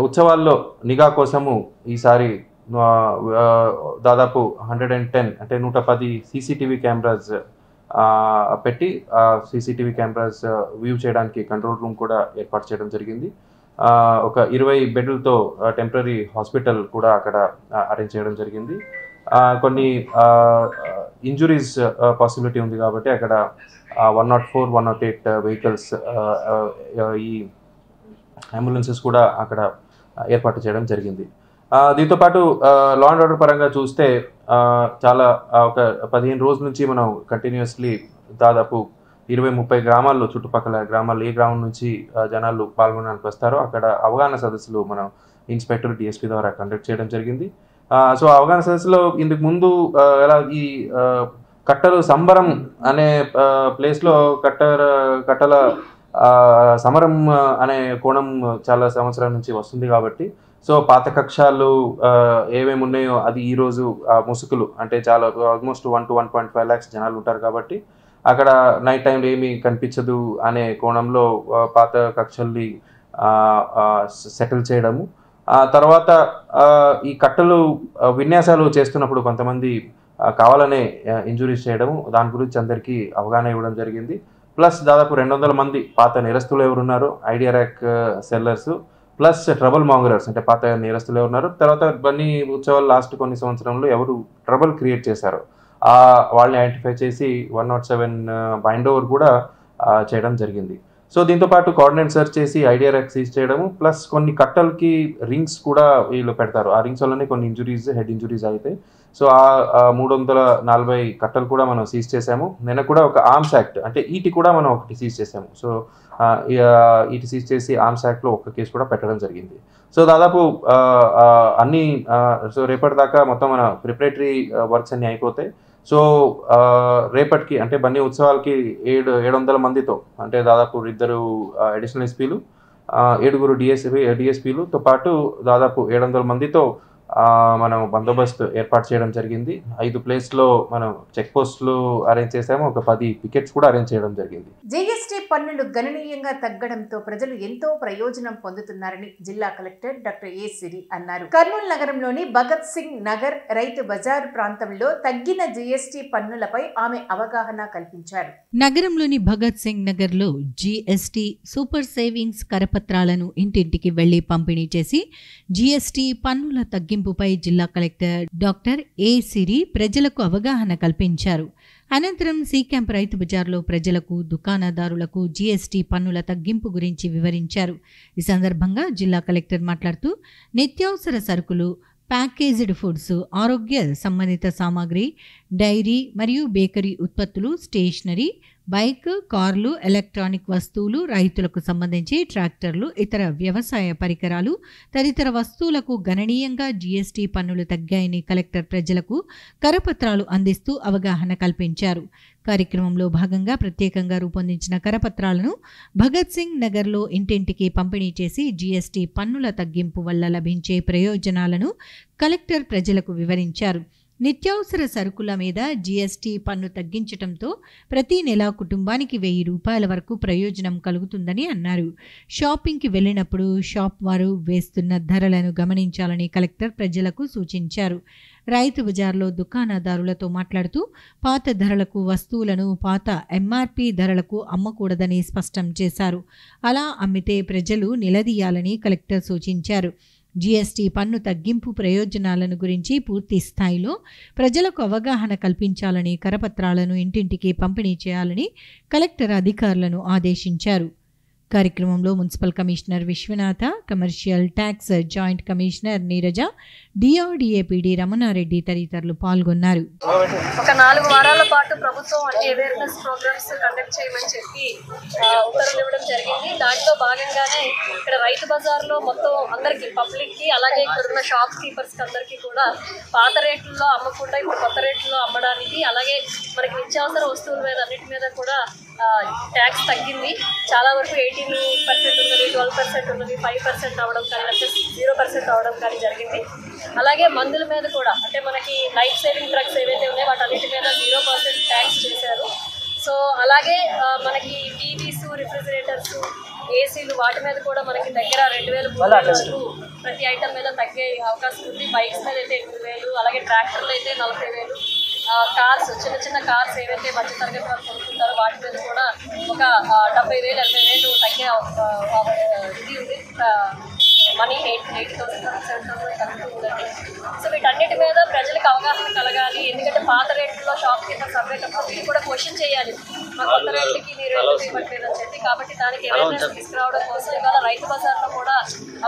ఉత్సవాల్లో నిఘా కోసము ఈసారి దాదాపు 110 అంటే 110 సీసీటీవీ కెమెరాస్ పెట్టి సీసీటీవీ కెమెరాస్ వ్యూ చేయడానికి కంట్రోల్ రూమ్ కూడా ఏర్పాటు చేయడం జరిగింది. ఒక 20 బెడ్లతో టెంపరీ హాస్పిటల్ కూడా అక్కడ అరేంజ్ చేయడం జరిగింది. కొన్ని ఇంజురీస్ పాసిబిలిటీ ఉంది కాబట్టి అక్కడ 104, 108 వెహికల్స్, ఈ అంబులెన్సెస్ కూడా అక్కడ ఏర్పాటు చేయడం జరిగింది. దీంతోపాటు లా అండ్ ఆర్డర్ పరంగా చూస్తే చాలా ఒక 15 రోజుల నుంచి మనం కంటిన్యూస్లీ దాదాపు 20-30 గ్రామాల్లో, చుట్టుపక్కల గ్రామాల్లో ఏ గ్రామం నుంచి జనాలు పాల్గొనడానికి వస్తారో అక్కడ అవగాహన సదస్సులు మనం ఇన్స్పెక్టర్ డిఎస్పీ ద్వారా కండక్ట్ చేయడం జరిగింది. సో అవగాహన సదస్సులో ఇందుకు ముందు ఎలా ఈ కట్టలు సంబరం అనే ప్లేస్లో కట్టల సమరం అనే కోణం చాలా సంవత్సరాల నుంచి వస్తుంది కాబట్టి సో పాత కక్షాలు ఏమేమి ఉన్నాయో అది ఈరోజు ముసుగులు అంటే చాలా ఆల్మోస్ట్ 1 to 1.5 lakhs జనాలు ఉంటారు కాబట్టి అక్కడ నైట్ టైంలో ఏమీ కనిపించదు అనే కోణంలో పాత కక్షల్ని సెటిల్ చేయడము. తర్వాత ఈ కట్టలు విన్యాసాలు చేస్తున్నప్పుడు కొంతమంది కావాలనే ఇంజురీస్ చేయడము, దాని గురించి అందరికీ అవగాహన ఇవ్వడం జరిగింది. ప్లస్ దాదాపు 200 మంది పాత నేరస్తులు ఎవరున్నారో ఐడియా ర్యాక్ సెల్లర్స్ ప్లస్ ట్రబుల్ మాంగరర్స్ అంటే పాత నేరస్తులు ఎవరున్నారు, తర్వాత బన్నీ ఉత్సవాలు లాస్ట్ కొన్ని సంవత్సరంలో ఎవరు ట్రబుల్ క్రియేట్ చేశారో వాళ్ళని ఐడెంటిఫై చేసి 107 బైండ్ ఓవర్ కూడా చేయడం జరిగింది. సో దీంతోపాటు కోఆర్డినేట్ సర్చ్ చేసి ఐడియా ర్యాక్ సీజ్ చేయడము, ప్లస్ కొన్ని కట్టలకి రింగ్స్ కూడా వీళ్ళు పెడతారు. ఆ రింగ్స్ వల్లనే కొన్ని ఇంజురీస్, హెడ్ ఇంజురీస్ అయితే సో ఆ 340 కట్టలు కూడా మనం సీజ్ చేసాము. నిన్న కూడా ఒక ఆర్మ్స్ యాక్ట్ అంటే ఈటి కూడా మనం ఒకటి సీజ్ చేసాము. సో ఈటి సీజ్ చేసి ఆర్మ్స్ యాక్ట్లో ఒక కేసు కూడా పెట్టడం జరిగింది. సో దాదాపు అన్ని సో రేపటి దాకా మొత్తం మన ప్రిపరేటరీ వర్క్స్ అన్నీ అయిపోతాయి. సో రేపటికి అంటే బన్నీ ఉత్సవాలకి 700 మందితో అంటే దాదాపు 2 అడిషనల్ ఎస్పీలు 7 డిఎస్పీలతో పాటు దాదాపు 700 మందితో మనం బందోబస్తు ఏర్పాటు చేయడం జరిగింది. 5 ప్లేస్లో మనం చెక్ పోస్టులు అరేంజ్ చేసాము, ఒక 10 పికెట్స్ కూడా అరేంజ్ చేయడం జరిగింది. జీఎస్టీ పన్నులు గణనీయంగా తగ్గడంతో ప్రజలు ఎంతో ప్రయోజనం పొందుతున్నారని జిల్లా కలెక్టర్ డాక్టర్ ఏ సిరి అన్నారు. కర్నూలు నగరంలోని భగత్ సింగ్ నగర్ రైతు బజార్ ప్రాంతంలో తగ్గిన జీఎస్టీ పన్నులపై ఆమె అవగాహన కల్పించారు. నగరంలోని భగత్ సింగ్ నగర్లో జీఎస్టీ సూపర్ సేవింగ్స్ కరపత్రాలను ఇంటింటికి వెళ్లి పంపిణీ చేసి జీఎస్టీ పన్నుల తగ్గింపుపై జిల్లా కలెక్టర్ డాక్టర్ ఏ సిరి ప్రజలకు అవగాహన కల్పించారు. అనంతరం సి క్యాంప్ రైతు బజార్లో ప్రజలకు, దుకాణదారులకు జీఎస్టీ పన్నుల తగ్గింపు గురించి వివరించారు. ఈ సందర్భంగా జిల్లా కలెక్టర్ మాట్లాడుతూ నిత్యావసర సరుకులు, ప్యాకేజ్డ్ ఫుడ్స్, ఆరోగ్య సంబంధిత సామాగ్రి, డైరీ మరియు బేకరీ ఉత్పత్తులు, స్టేషనరీ, బైక్, కార్లు, ఎలక్ట్రానిక్ వస్తువులు, రైతులకు సంబంధించి ట్రాక్టర్లు, ఇతర వ్యవసాయ పరికరాలు తదితర వస్తువులకు గణనీయంగా జీఎస్టీ పన్నులు తగ్గాయని కలెక్టర్ ప్రజలకు కరపత్రాలు అందిస్తూ అవగాహన కల్పించారు. కార్యక్రమంలో భాగంగా ప్రత్యేకంగా రూపొందించిన కరపత్రాలను భగత్ సింగ్ నగర్లో ఇంటింటికి పంపిణీ చేసి జీఎస్టీ పన్నుల తగ్గింపు వల్ల లభించే ప్రయోజనాలను కలెక్టర్ ప్రజలకు వివరించారు. నిత్యావసర సరుకుల మీద జీఎస్టీ పన్ను తగ్గించడంతో ప్రతి నెల కుటుంబానికి 1000 రూపాయల వరకు ప్రయోజనం కలుగుతుందని అన్నారు. షాపింగ్కి వెళ్ళినప్పుడు షాప్ వారు వేస్తున్న ధరలను గమనించాలని కలెక్టర్ ప్రజలకు సూచించారు. రైతు బజార్లో దుకాణదారులతో మాట్లాడుతూ పాత ధరలకు వస్తువులను పాత ఎంఆర్పి ధరలకు అమ్మకూడదని స్పష్టం చేశారు. అలా అమ్మితే ప్రజలు నిలదీయాలని కలెక్టర్ సూచించారు. జీఎస్టీ పన్ను తగ్గింపు ప్రయోజనాలను గురించి పూర్తి స్థాయిలో ప్రజలకు అవగాహన కల్పించాలని, కరపత్రాలను ఇంటింటికి పంపిణీ చేయాలని కలెక్టర్ అధికారులను ఆదేశించారు. కార్యక్రమంలో municipal commissioner Viswanatha, commercial tax joint commissioner Neeraja, DRDA PD Ramanareddy తదితరులు పాల్గొన్నారు. ఒక 4 వారాల పాటు ప్రభుత్వం అన్ని అవేర్నెస్ ప్రోగ్రామ్స్ కండక్ట్ చేయమని చెప్పి ఉత్తర్వులు ఇవ్వడం జరిగింది. దాంట్లో భాగంగానే ఇక్కడ రైతు బజార్లో మొత్తం అందరికీ, పబ్లిక్కి, అలాగే ఇక్కడ ఉన్న షాప్ కీపర్స్కి అందరికీ కూడా పాత రేట్లలో అమ్మకుండా ఇప్పుడు కొత్త రేట్లలో అమ్మడానికి, అలాగే మనకి నిత్యావసర వస్తువుల మీద అన్నిటి మీద కూడా ట్యాక్స్ తగ్గింది. చాలా వరకు 18% ఉన్నది, 12% ఉన్నది, 5% అవ్వడం కానీ, లేకపోతే 0% అవ్వడం కానీ జరిగింది. అలాగే మందుల మీద కూడా, అంటే మనకి లైఫ్ సేవింగ్ డ్రగ్స్ ఏవైతే ఉన్నాయో వాటన్నిటి మీద 0% ట్యాక్స్ చేశారు. సో అలాగే మనకి టీవీస్, రిఫ్రిజిరేటర్స్, ఏసీలు వాటి మీద కూడా మనకి దగ్గర 2000 వరకు ప్రతి ఐటమ్ మీద తగ్గే అవకాశం ఉంది. బైక్స్ మీద అయితే 80,000, అలాగే ట్రాక్టర్లు అయితే 40,000, కార్స్, చిన్న చిన్న కార్స్ ఏవైతే మధ్యతరగతి వాళ్ళు కొనుక్కుంటారో వాటి మీద కూడా ఒక 70,000, 80,000 తగ్గే ఇది ఉంది. మనీ 8,000, 7,000 తగ్గుతుందండి. సో వీటన్నిటి మీద ప్రజలకు అవగాహన కలగాలి. ఎందుకంటే పాత రేట్లలో షాప్ కీపర్స్ అమ్మేటప్పుడు మీరు కూడా క్వశ్చన్ చేయాలి, మా కొత్త రేట్లకి మీరు ఎందుకు ఇవ్వట్లేదు అని చెప్పి. కాబట్టి దానికి అవేర్నెస్ తీసుకురావడం కోసం ఇవాళ రైతు బజార్లో కూడా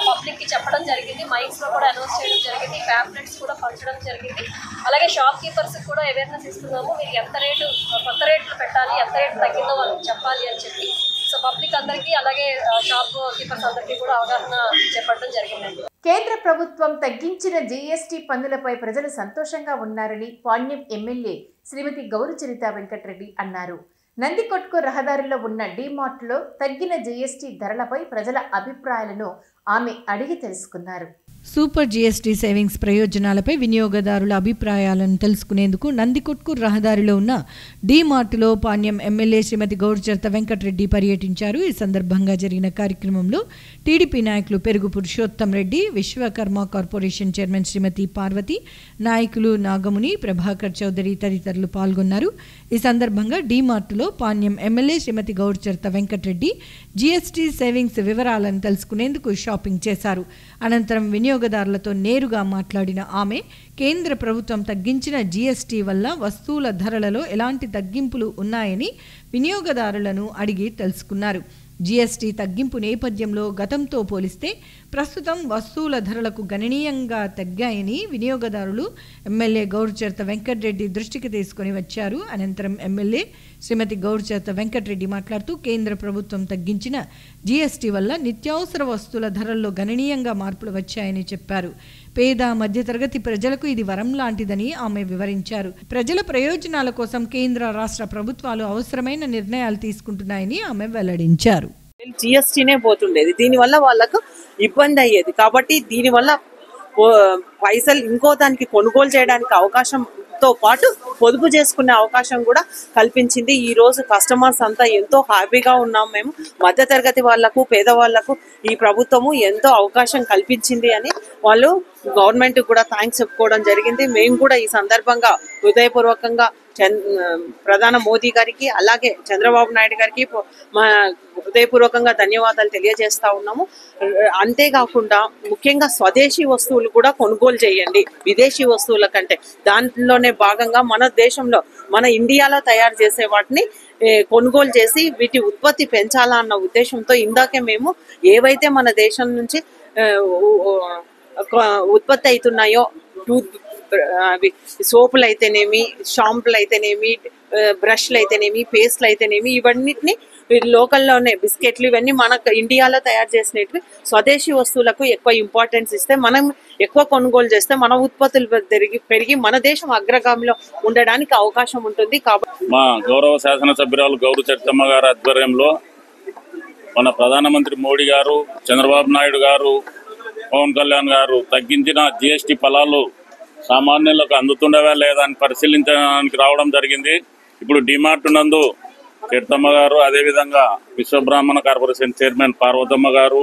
పబ్లిక్కి చెప్పడం జరిగింది, మైక్స్లో కూడా అనౌన్స్ చేయడం జరిగింది, ప్యాంప్లెట్స్ కూడా పంచడం జరిగింది. అలాగే షాప్ కీపర్స్ కూడా అవేర్నెస్ ఇస్తున్నాము, మీరు ఎంత రేటు కొత్త రేట్లు పెట్టాలి, ఎంత రేటు తగ్గిందో వాళ్ళకి చెప్పాలి అని చెప్పి. సో పబ్లిక్ అందరికీ, అలాగే షాప్ కీపర్స్ అందరికీ కూడా అవగాహన చెప్పడం జరిగిందండి. కేంద్ర ప్రభుత్వం తగ్గించిన జీఎస్టీ పన్నులపై ప్రజలు సంతోషంగా ఉన్నారని పాణ్యం ఎమ్మెల్యే శ్రీమతి గౌరుచరిత వెంకటరెడ్డి అన్నారు. నందికొట్కు రహదారిలో ఉన్న డీమార్ట్లో తగ్గిన జీఎస్టీ ధరలపై ప్రజల అభిప్రాయాలను ఆమె అడిగి తెలుసుకున్నారు. సూపర్ జీఎస్టీ సేవింగ్స్ ప్రయోజనాలపై వినియోగదారుల అభిప్రాయాలను తెలుసుకునేందుకు నందికొట్కు రహదారిలో ఉన్న డీమార్ట్లో పాణ్యం ఎమ్మెల్యే శ్రీమతి గౌరుచరిత వెంకటరెడ్డి పర్యటించారు. ఈ సందర్భంగా జరిగిన కార్యక్రమంలో టీడీపీ నాయకులు పెరుగు పురుషోత్తం రెడ్డి, విశ్వకర్మ కార్పొరేషన్ చైర్మన్ శ్రీమతి పార్వతి, నాయకులు నాగముని, ప్రభాకర్ చౌదరి తదితరులు పాల్గొన్నారు. ఈ సందర్భంగా డీమార్ట్లో పాణ్యం ఎమ్మెల్యే శ్రీమతి గౌరుచరిత వెంకటరెడ్డి జీఎస్టీ సేవింగ్స్ వివరాలను తెలుసుకునేందుకు షాపింగ్ చేశారు. అనంతరం వినియోగదారులతో నేరుగా మాట్లాడిన ఆమె కేంద్ర ప్రభుత్వం తగ్గించిన జీఎస్టీ వల్ల వస్తువుల ధరలలో ఎలాంటి తగ్గింపులు ఉన్నాయని వినియోగదారులను అడిగి తెలుసుకున్నారు. జీఎస్టీ తగ్గింపు నేపథ్యంలో గతంతో పోలిస్తే ప్రస్తుతం వస్తువుల ధరలకు గణనీయంగా తగ్గాయని వినియోగదారులు ఎమ్మెల్యే గౌరుచరిత వెంకటరెడ్డి దృష్టికి తీసుకుని వచ్చారు. అనంతరం ఎమ్మెల్యే శ్రీమతి గౌరుచరిత వెంకటరెడ్డి మాట్లాడుతూ కేంద్ర ప్రభుత్వం తగ్గించిన జీఎస్టీ వల్ల నిత్యావసర వస్తువుల ధరల్లో గణనీయంగా మార్పులు వచ్చాయని చెప్పారు. పేద మధ్యతరగతి ప్రజలకు ఇది వరం లాంటిదని ఆమె వివరించారు. ప్రజల ప్రయోజనాల కోసం కేంద్ర రాష్ట్ర ప్రభుత్వాలు అవసరమైన నిర్ణయాలు తీసుకుంటున్నాయని ఆమె వెల్లడించారు. జిఎస్టీనే పోతుండేది, దీనివల్ల వాళ్ళకు ఇబ్బంది అయ్యేది. కాబట్టి దీనివల్ల పైసలు ఇంకో దానికి కొనుగోలు చేయడానికి అవకాశంతో పాటు పొదుపు చేసుకునే అవకాశం కూడా కల్పించింది. ఈ రోజు కస్టమర్స్ అంతా ఎంతో హ్యాపీగా ఉన్నాం. మేము మధ్యతరగతి వాళ్లకు, పేదవాళ్లకు ఈ ప్రభుత్వము ఎంతో అవకాశం కల్పించింది అని వాళ్ళు గవర్నమెంట్ కూడా థ్యాంక్స్ చెప్పుకోవడం జరిగింది. మేము కూడా ఈ సందర్భంగా హృదయపూర్వకంగా ప్రధాని మోదీ గారికి అలాగే చంద్రబాబు నాయుడు గారికి మా హృదయపూర్వకంగా ధన్యవాదాలు తెలియజేస్తా ఉన్నాము. అంతేకాకుండా ముఖ్యంగా స్వదేశీ వస్తువులు కూడా కొనుగోలు చేయండి విదేశీ వస్తువుల కంటే. దాంట్లోనే భాగంగా మన దేశంలో, మన ఇండియాలో తయారు చేసే వాటిని కొనుగోలు చేసి వీటి ఉత్పత్తి పెంచాలా అన్న ఉద్దేశంతో ఇందాకే మేము ఏవైతే మన దేశం నుంచి ఉత్పత్తి అవుతున్నాయో సోపులు అయితేనేమి, షాంపులు అయితేనేమి, బ్రష్లు అయితేనేమి, పేస్ట్లు అయితేనేమి, ఇవన్నిటిని లోకల్లోనే బిస్కెట్లు ఇవన్నీ మన ఇండియాలో తయారు చేసినవి స్వదేశీ వస్తువులకు ఎక్కువ ఇంపార్టెన్స్ ఇస్తే, మనం ఎక్కువ కొనుగోలు చేస్తే మన ఉత్పత్తులు పెరిగి మన దేశం అగ్రగామిలో ఉండడానికి అవకాశం ఉంటుంది. కాబట్టి మా గౌరవ శాసనసభ్యురాలు గౌరుచరితమ్మ గారి ఆధ్వర్యంలో మన ప్రధానమంత్రి మోడీ గారు, చంద్రబాబు నాయుడు గారు, పవన్ కళ్యాణ్ గారు తగ్గించిన జీఎస్టీ ఫలాలు సామాన్యులకు అందుతుండవా లేదా అని పరిశీలించడానికి రావడం జరిగింది. ఇప్పుడు డిమార్ట్ నందు చరితమ్మ గారు, అదేవిధంగా విశ్వబ్రాహ్మణ కార్పొరేషన్ చైర్మన్ పార్వతమ్మ గారు,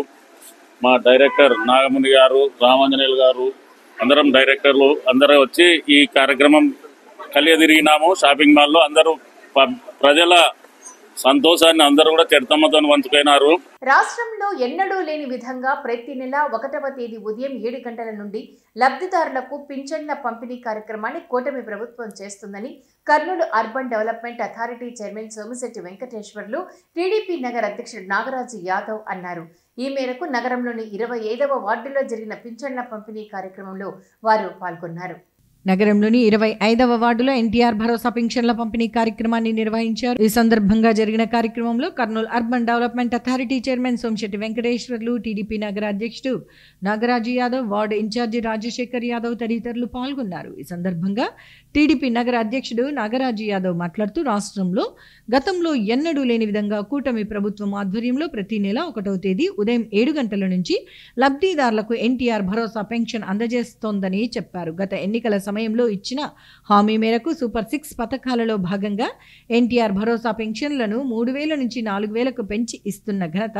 మా డైరెక్టర్ నాగముని గారు, రామాంజనేయులు గారు, అందరం డైరెక్టర్లు అందరూ వచ్చి ఈ కార్యక్రమం కలియదిరిగినాము. షాపింగ్ మాల్లో అందరూ ప్రజల సంతోషాన్ని అందరూ కూడా చరితమ్మతో పంచుకున్నారు. రాష్ట్రంలో ఎన్నడూ లేని విధంగా ప్రతి నెల 1వ తేదీ ఉదయం 7 గంటల నుండి లబ్ధిదారులకు పింఛన్ల పంపిణీ కార్యక్రమాన్ని కూటమి ప్రభుత్వం చేస్తుందని Kurnool urban development authority chairman Somisetti Venkateswarlu TDP నగర అధ్యక్షుడు నాగరాజు యాదవ్ అన్నారు. ఈ మేరకు నగరంలోని 25వ వార్డులో జరిగిన పింఛన్ల పంపిణీ కార్యక్రమంలో వారు పాల్గొన్నారు. నగరంలోని 25వ వార్డులో ఎన్టీఆర్ భరోసా పింఛన్ల పంపిణీ కార్యక్రమాన్ని నిర్వహించారు. ఈ సందర్భంగా జరిగిన కార్యక్రమంలో Kurnool urban development authority chairman Somisetti Venkateswarlu, TDP నగర అధ్యక్షుడు నాగరాజు యాదవ్, వార్డు ఇన్ఛార్జి రాజశేఖర్ యాదవ్ తదితరులు పాల్గొన్నారు. ఈ సందర్భంగా టీడీపీ నగర అధ్యక్షుడు నాగరాజు యాదవ్ మాట్లాడుతూ రాష్ట్రంలో గతంలో ఎన్నడూ లేని విధంగా కూటమి ప్రభుత్వం ఆధ్వర్యంలో ప్రతి నెల 1వ తేదీ ఉదయం 7 గంటల నుంచి లబ్ధిదారులకు ఎన్టీఆర్ భరోసా పెన్షన్ అందజేస్తోందని చెప్పారు. గత ఎన్నికల సమయంలో ఇచ్చిన హామీ మేరకు సూపర్ 6 పథకాలలో భాగంగా ఎన్టీఆర్ భరోసా పెన్షన్లను 3,000 నుంచి 4,000కు పెంచి ఇస్తున్న ఘనత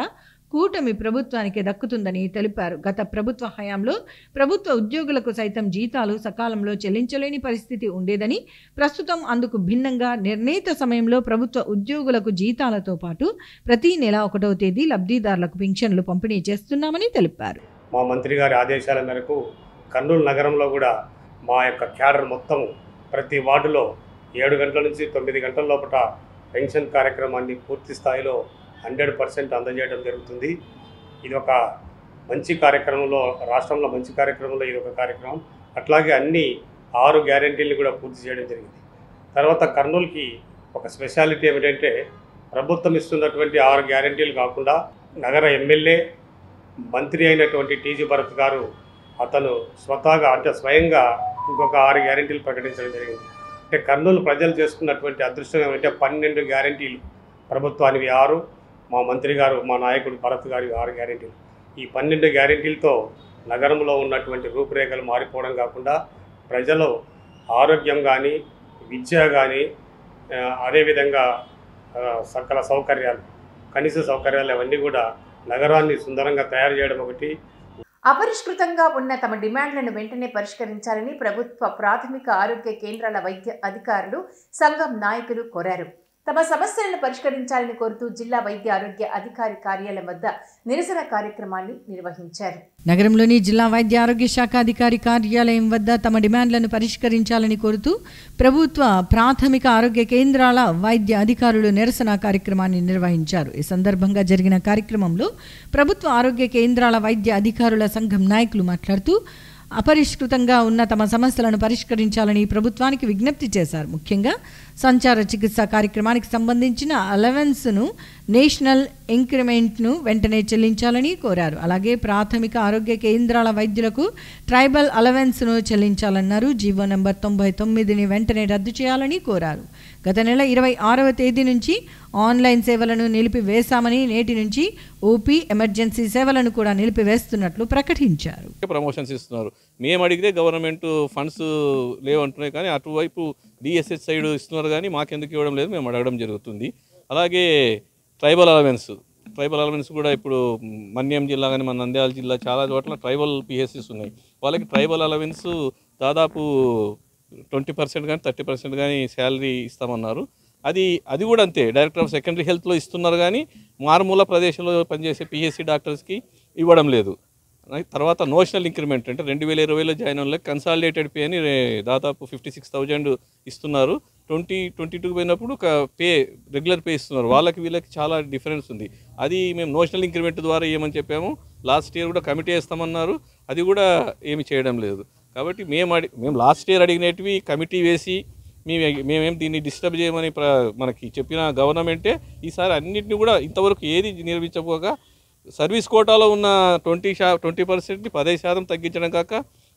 కూటమి ప్రభుత్వానికి దక్కుతుందని తెలిపారు. గత ప్రభుత్వ హయాంలో ప్రభుత్వ ఉద్యోగులకు సైతం జీతాలు సకాలంలో చెల్లించలేని పరిస్థితి ఉండేదని, ప్రస్తుతం అందుకు భిన్నంగా నిర్ణీత సమయంలో ప్రభుత్వ ఉద్యోగులకు జీతాలతో పాటు ప్రతి నెల 1వ తేదీ లబ్ధిదారులకు పింఛన్లు పంపిణీ చేస్తున్నామని తెలిపారు. మా మంత్రి గారి ఆదేశాల మేరకు కర్నూలు నగరంలో కూడా మా యొక్క క్యాడర్ మొత్తం ప్రతి వార్డులో 7 గంటల నుంచి 9 గంటల లోపల పెన్షన్ కార్యక్రమాన్ని పూర్తి స్థాయిలో 100% అందజేయడం జరుగుతుంది. ఇది ఒక మంచి కార్యక్రమంలో, రాష్ట్రంలో మంచి కార్యక్రమంలో ఇది ఒక కార్యక్రమం. అట్లాగే అన్ని 6 గ్యారెంటీలు కూడా పూర్తి చేయడం జరిగింది. తర్వాత కర్నూలుకి ఒక స్పెషాలిటీ ఏమిటంటే, ప్రభుత్వం ఇస్తున్నటువంటి 6 గ్యారెంటీలు కాకుండా నగర ఎమ్మెల్యే మంత్రి అయినటువంటి టీజీ భరత్ గారు అతను స్వతహాగా అంటే స్వయంగా ఇంకొక 6 గ్యారెంటీలు ప్రకటించడం జరిగింది. అంటే కర్నూలు ప్రజలు చేసుకున్నటువంటి అదృష్టం ఏమంటే 12 గ్యారెంటీలు, ప్రభుత్వానికి 6, మా మంత్రి గారు మా నాయకుడు భరత్ గారి 6 గ్యారెంటీలు. ఈ 12 గ్యారెంటీలతో నగరంలో ఉన్నటువంటి రూపురేఖలు మారిపోవడం కాకుండా ప్రజలు ఆరోగ్యం కానీ, విద్య కానీ, అదేవిధంగా సకల సౌకర్యాలు, కనీస సౌకర్యాలు అవన్నీ కూడా నగరాన్ని సుందరంగా తయారు చేయడం ఒకటి. అపరిష్కృతంగా ఉన్న తమ డిమాండ్లను వెంటనే పరిష్కరించాలని ప్రభుత్వ ప్రాథమిక ఆరోగ్య కేంద్రాల వైద్య అధికారులు సంఘం నాయకులు కోరారు. తమ సమస్యలను పరిష్కరించాలని కోరుతూ జిల్లా వైద్య ఆరోగ్య అధికారి కార్యాలయం వద్ద నిరసన కార్యక్రమాన్ని నిర్వహించారు. నగరంలోని జిల్లా వైద్య ఆరోగ్య శాఖ అధికారి కార్యాలయం వద్ద తమ డిమాండ్లను పరిష్కరించాలని కోరుతూ ప్రభుత్వ ప్రాథమిక ఆరోగ్య కేంద్రాల వైద్య అధికారులు నిరసన కార్యక్రమాన్ని నిర్వహించారు. ఈ సందర్భంగా జరిగిన కార్యక్రమంలో ప్రభుత్వ ఆరోగ్య కేంద్రాల వైద్య అధికారుల సంఘం నాయకులు మాట్లాడుతూ అపరిష్కృతంగా ఉన్న తమ సమస్యలను పరిష్కరించాలని ప్రభుత్వానికి విజ్ఞప్తి చేశారు. ముఖ్యంగా సంచార చికిత్స కార్యక్రమానికి సంబంధించిన అలవెన్స్ను, నేషనల్ ఇంక్రిమెంట్ను వెంటనే చెల్లించాలని కోరారు. అలాగే ప్రాథమిక ఆరోగ్య కేంద్రాల వైద్యులకు ట్రైబల్ అలవెన్స్ను చెల్లించాలన్నారు. జీవో నంబర్ 99ని వెంటనే రద్దు చేయాలని కోరారు. గత నెల 26వ తేదీ నుంచి ఆన్లైన్ సేవలను నిలిపివేశామని, నేటి నుంచి ఓపీ ఎమర్జెన్సీ సేవలను కూడా నిలిపివేస్తున్నట్లు ప్రకటించారు. ప్రమోషన్స్ ఇస్తున్నారు. మేము అడిగితే గవర్నమెంట్ ఫండ్స్ లేవంటున్నాయి, కానీ అటువైపు డిఎస్హెచ్ సైడ్ ఇస్తున్నారు, కానీ మాకెందుకు ఇవ్వడం లేదు మేము అడగడం జరుగుతుంది. అలాగే ట్రైబల్ అలవెన్స్ కూడా ఇప్పుడు మన్యం జిల్లా కానీ మన నంద్యాల జిల్లా చాలా చోట్ల ట్రైబల్ పిహెచ్సిస్ ఉన్నాయి. వాళ్ళకి ట్రైబల్ అలవెన్స్ దాదాపు 20% కానీ 30% కానీ శాలరీ ఇస్తామన్నారు. అది కూడా అంతే, డైరెక్టర్ ఆఫ్ సెకండరీ హెల్త్లో ఇస్తున్నారు, కానీ మారుమూల ప్రదేశంలో పనిచేసే పిహెచ్సి డాక్టర్స్కి ఇవ్వడం లేదు. తర్వాత నోషనల్ ఇంక్రిమెంట్ అంటే 2020లో జాయిన్ అవ్వలే కన్సాలిడేటెడ్ పే అని దాదాపు 56,000 ఇస్తున్నారు. 2022 పోయినప్పుడు పే రెగ్యులర్ పే ఇస్తున్నారు. వీళ్ళకి చాలా డిఫరెన్స్ ఉంది. అది మేము నోషనల్ ఇంక్రిమెంట్ ద్వారా ఏమని చెప్పాము. లాస్ట్ ఇయర్ కూడా కమిటీ వేస్తామన్నారు, అది కూడా ఏమి చేయడం లేదు. కాబట్టి మేము లాస్ట్ ఇయర్ అడిగినవి కమిటీ వేసి మేమేం దీన్ని డిస్టర్బ్ చేయమని మనకి చెప్పిన గవర్నమెంటే ఈసారి అన్నింటినీ కూడా ఇంతవరకు ఏది నిర్మించకపోగా సర్వీస్ కోటాలో ఉన్న 20%ని 10% తగ్గించడం కాక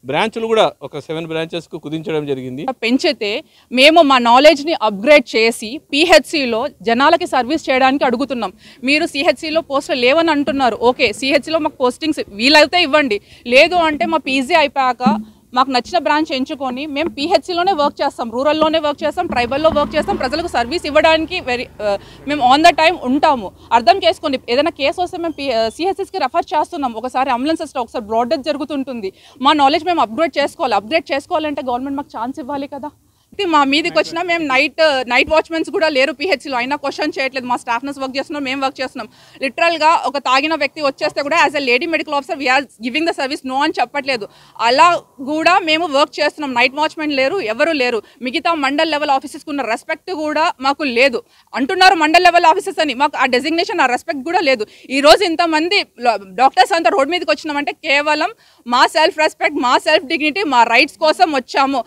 బ్రాంచ్లు కూడా ఒక 7 బ్రాంచెస్కు కుదించడం జరిగింది. పెంచితే మేము మా నాలెడ్జ్ని అప్గ్రేడ్ చేసి పిహెచ్సిలో జనాలకి సర్వీస్ చేయడానికి అడుగుతున్నాం. మీరు సిహెచ్సిలో పోస్టులు లేవని అంటున్నారు. ఓకే, సిహెచ్సిలో మాకు పోస్టింగ్స్ వీలైతే ఇవ్వండి, లేదు అంటే మా పీజీ అయిపోయాక మాకు నచ్చిన బ్రాంచ్ ఎంచుకొని మేము పిహెచ్సిలోనే వర్క్ చేస్తాం, రూరల్లోనే వర్క్ చేస్తాం, ట్రైబల్లో వర్క్ చేస్తాం. ప్రజలకు సర్వీస్ ఇవ్వడానికి మేము ఆన్ ద టైం ఉంటాము. అర్థం చేసుకోండి, ఏదైనా కేసు వస్తే మేము సిహెచ్సిస్కి రెఫర్ చేస్తున్నాం. ఒకసారి అంబులెన్స్ వస్తే ఒకసారి బ్రాడ్ డెత్ జరుగుతుంటుంది. మా నాలెడ్జ్ మేము అప్గ్రేడ్ చేసుకోవాలంటే గవర్నమెంట్ మాకు ఛాన్స్ ఇవ్వాలి కదా. మా మీదకి వచ్చినా మేము నైట్ వాచ్మెన్స్ కూడా లేరు పిహెచ్సిలో, అయినా క్వశ్చన్ చేయట్లేదు. మా స్టాఫ్ నర్స్ వర్క్ చేస్తున్నాం, మేము వర్క్ చేస్తున్నాం. లిటరల్గా ఒక తాగిన వ్యక్తి వచ్చేస్తే కూడా as a lady medical officer we are giving the service no అని చెప్పట్లేదు. అలా కూడా మేము వర్క్ చేస్తున్నాం. నైట్ వాచ్మెన్ లేరు, ఎవరు లేరు. మిగతా మండల్ లెవెల్ ఆఫీసర్స్కి ఉన్న రెస్పెక్ట్ కూడా మాకు లేదు అంటున్నారు. మండల్ లెవెల్ ఆఫీసర్స్ అని మాకు ఆ డెసిగ్నేషన్, ఆ రెస్పెక్ట్ కూడా లేదు. ఈరోజు ఇంతమంది డాక్టర్స్ అంతా రోడ్ మీదకి వచ్చినామంటే కేవలం మా సెల్ఫ్ రెస్పెక్ట్, మా సెల్ఫ్ డిగ్నిటీ, మా రైట్స్ కోసం వచ్చాము.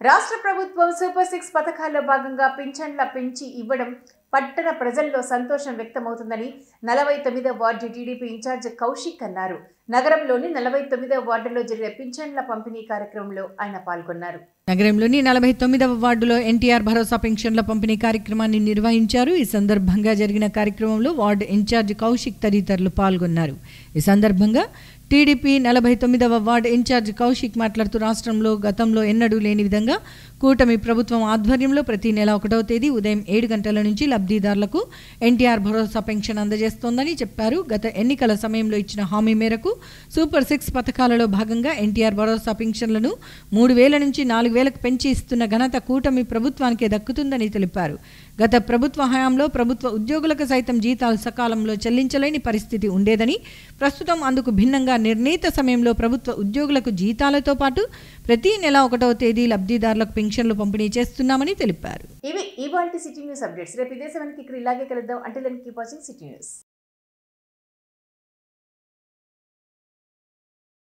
రాష్ట్ర ప్రభుత్వం సూపర్ 6 పథకాల్లో భాగంగా పింఛన్ల పెంచి ఇవ్వడం పట్టణ ప్రజల్లో సంతోషం వ్యక్తమవుతుందని 49వ వార్డు టీడీపీ ఇన్ఛార్జ్ కౌశిక్ అన్నారు. నగరంలోని 49వ వార్డులో జరిగిన పింఛన్ల పంపిణీ కార్యక్రమంలో ఆయన పాల్గొన్నారు. నగరంలోని 49వ వార్డులో ఎన్టీఆర్ భరోసా పెన్షన్ల పంపిణీ కార్యక్రమాన్ని నిర్వహించారు. ఈ సందర్భంగా జరిగిన కార్యక్రమంలో వార్డు ఇన్ఛార్జ్ కౌశిక్ తదితరులు పాల్గొన్నారు. ఈ సందర్భంగా టీడీపీ 49వ వార్డు ఇన్ఛార్జ్ కౌశిక్ మాట్లాడుతూ రాష్ట్రంలో గతంలో ఎన్నడూ లేని విధంగా కూటమి ప్రభుత్వం ఆధ్వర్యంలో ప్రతి నెల 1వ తేదీ ఉదయం 7 గంటల నుంచి లబ్ధిదారులకు ఎన్టీఆర్ భరోసా పెన్షన్ అందజేస్తోందని చెప్పారు. గత ఎన్నికల సమయంలో ఇచ్చిన హామీ మేరకు సూపర్ 6 పథకాలలో భాగంగా ఎన్టీఆర్ భరోసా పెన్షన్లను 3,000 నుంచి 4,000కు పెంచి ఇస్తున్న ఘనత కూటమి ప్రభుత్వానికే దక్కుతుందని తెలిపారు. గత ప్రభుత్వ హయాంలో ప్రభుత్వ ఉద్యోగులకు సైతం జీతాలు సకాలంలో చెల్లించలేని పరిస్థితి ఉండేదని, ప్రస్తుతం అందుకు భిన్నంగా నిర్ణీత సమయంలో ప్రభుత్వ ఉద్యోగులకు జీతాలతో పాటు ప్రతి నెల 1వ తేదీ లబ్ధిదారులకు పెన్షన్లు పంపిణీ చేస్తున్నామని తెలిపారు. ఇవి ఇవాల్టి సిటీ న్యూస్ అప్డేట్స్. రేపు ఇదే సమయానికి ఇక్కడ ఇలాగే కలుద్దాం. Until then keep watching city news.